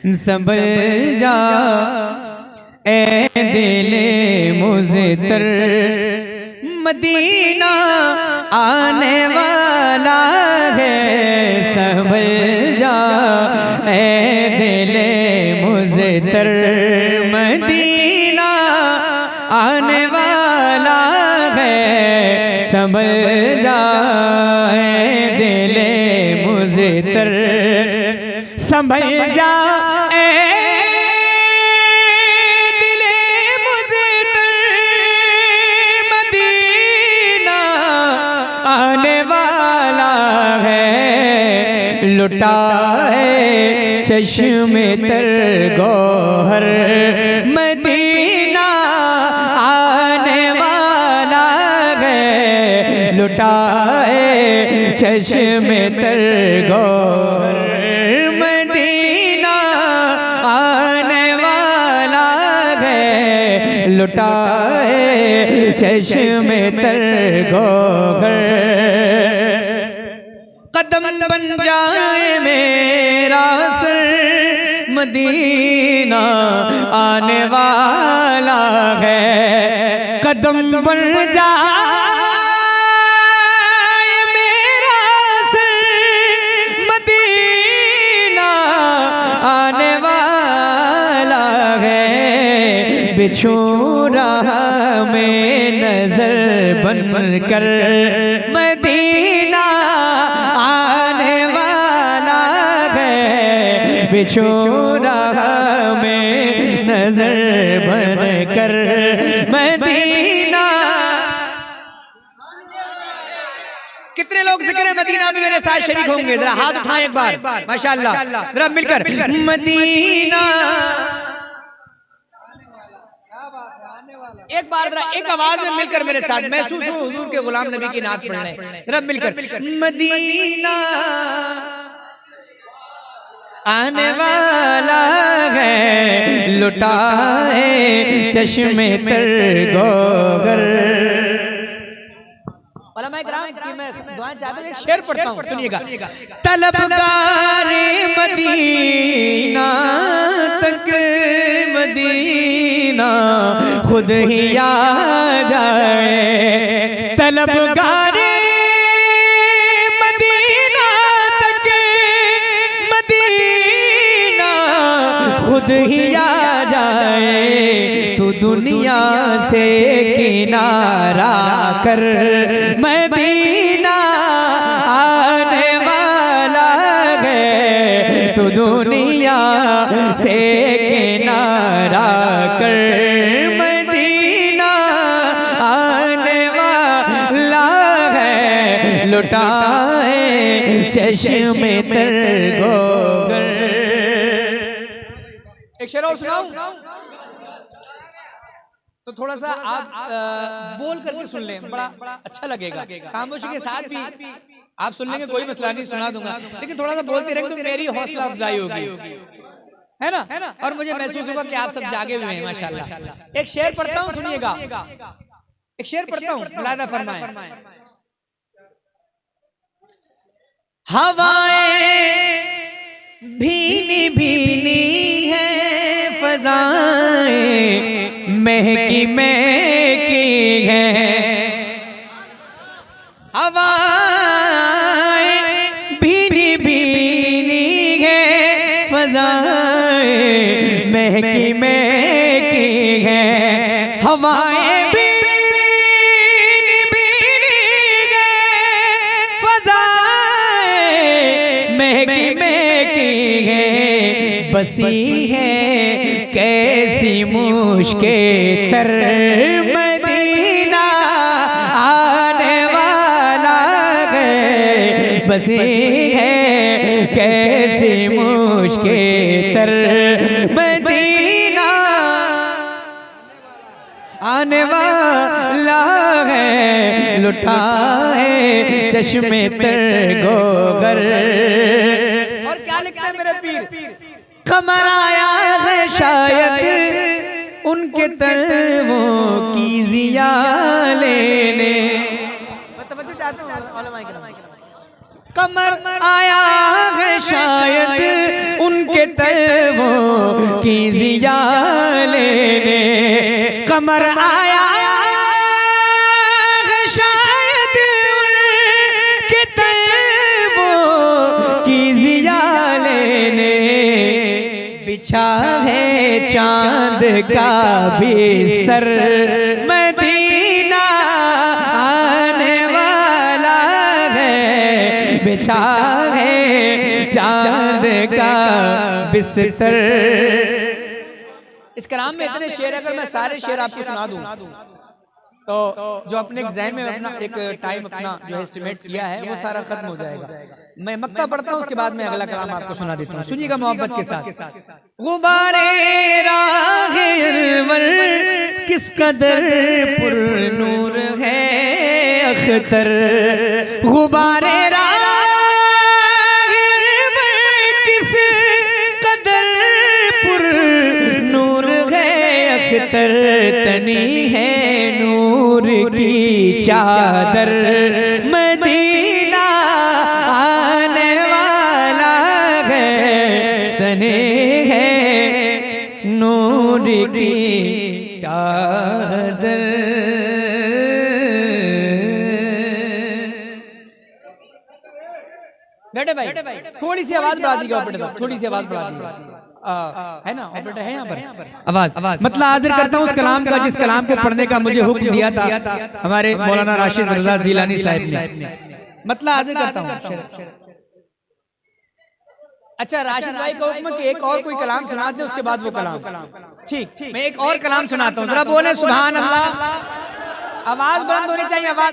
संभल जा ए दिले मुज़्तर, मदीना आने वाला है। संभल जा ए दिले मुज़्तर, मदीना आने वाला है। संभल जा ए दिले मुज़्तर, संभल जा लुटा है चश्मे तर गौहर, मदीना आने वाला है। लुटा है चश्मे तर गौहर, मदीना आने वाला है। लुटा है चश्मे तर गौहर, कदम बन जाए मेरा सर, मदीना आने वाला है। कदम बन जाए मेरा सर, मदीना आने वाला है। बिछू रहा में नजर बन कर, मदीना आने वाला है। बिछू रहा में नजर बन कर, मदीना। कितने लोग जिक्र मदीना में मेरे साथ शरीक होंगे? जरा हाथ उठाएं एक बार, माशाअल्लाह, जरा मिलकर मदीना। एक बार जरा एक आवाज में मिलकर मेरे साथ, महसूस हो हुजूर के गुलाम नबी की नात पढ़ लें। जरा मिलकर मदीना आने वाला है। लुटा है चश्मे तर गौहर। मैं दुआएं चाहता हूं, एक शेर पढ़ता हूं, सुनिएगा। तलबगारे मदीना तक, मदीना खुद ही आ जाए। तलबगारे मदीना तक, मदीना खुद ही आ जाए। तू दुनिया से किनारा कर, मदीना आने वाला है। तू दुनिया से किनारा कर, मदीना आने वाला है। लुटा है चश्मे तर गौहर। एक शेर और सुनाऊं तो थोड़ा सा आप बोल करके सुन लें, बड़ा अच्छा लगेगा। खामोशी के साथ भी आप सुन लेंगे, कोई मसला नहीं, सुना दूंगा। लेकिन थोड़ा सा बोलते रहेंगे तो मेरी हौसला अफजाई होगी, है ना? और मुझे महसूस होगा कि आप सब जागे हुए हैं, माशाल्लाह। एक शेर पढ़ता हूँ, सुनिएगा। एक शेर पढ़ता हूँ, मुलादा फरमाएं। हवाएं भीनी भीनी है, फज़ाएं महकी महकी है। हवाएं भीनी भीनी है, फज़ाएं महकी महकी है। हवाएं भीनी भीनी है, फज़ाएं महकी महकी है। बसी है कैसी मुश्के तर, मदीना आने वाला है। बसी है कैसी मुश्के तर, मदीना आने वाला है। लुटा है चश्मे तर गौहर। और क्या लिखता है मेरे पीर? कमर आया है शायद उनके तलवों की जिया लेने। चाहता हूँ कमर आया है शायद उनके तलवों की जिया लेने, कमर आया है शायद उनके तलवों की जिया लेने, बिछा है चांद का बिस्तर मदीना आने वाला है, बिछा है चांद का बिस्तर। इस कलाम में इतने शेर, अगर मैं सारे शेर आपको सुना दूं तो जो अपने एग्जाम में अपना एक टाइम अपना जो एस्टिमेट किया है वो सारा खत्म हो जाएगा। मैं मक्ता पढ़ता हूँ, उसके बाद मैं अगला कलाम आपको सुना देता हूँ, सुनिएगा मोहब्बत के साथ। गुबारे राहे अरवर किस कदर पुरनूर है अख्तर, गुबारे राहे अरवर किस कदर पुरनूर है अख्तर, तनी है नूर की चादर मदीना आने वाला है, तने है नूर की चादर। बेटे भाई थोड़ी सी आवाज बढ़ा दीजिएगा, बेटे थोड़ी सी आवाज बढ़ा दीजिएगा, है ना ऑपरेटर है यहाँ पर आवाज। मतलब हाजिर करता हूँ उस कलाम का जिस कलाम को पढ़ने का मुझे हुक्म दिया था हमारे मौलाना राशिद रजा जिलानी साहब ने। मतलब हाजिर करता हूँ। अच्छा राशिद भाई का हुक्म कि एक और कोई कलाम सुना दे, उसके बाद वो कलाम। ठीक, मैं एक और कलाम सुनाता हूँ, जरा बोले सुभान अल्लाह। आवाज बुलंद होनी चाहिए, आवाज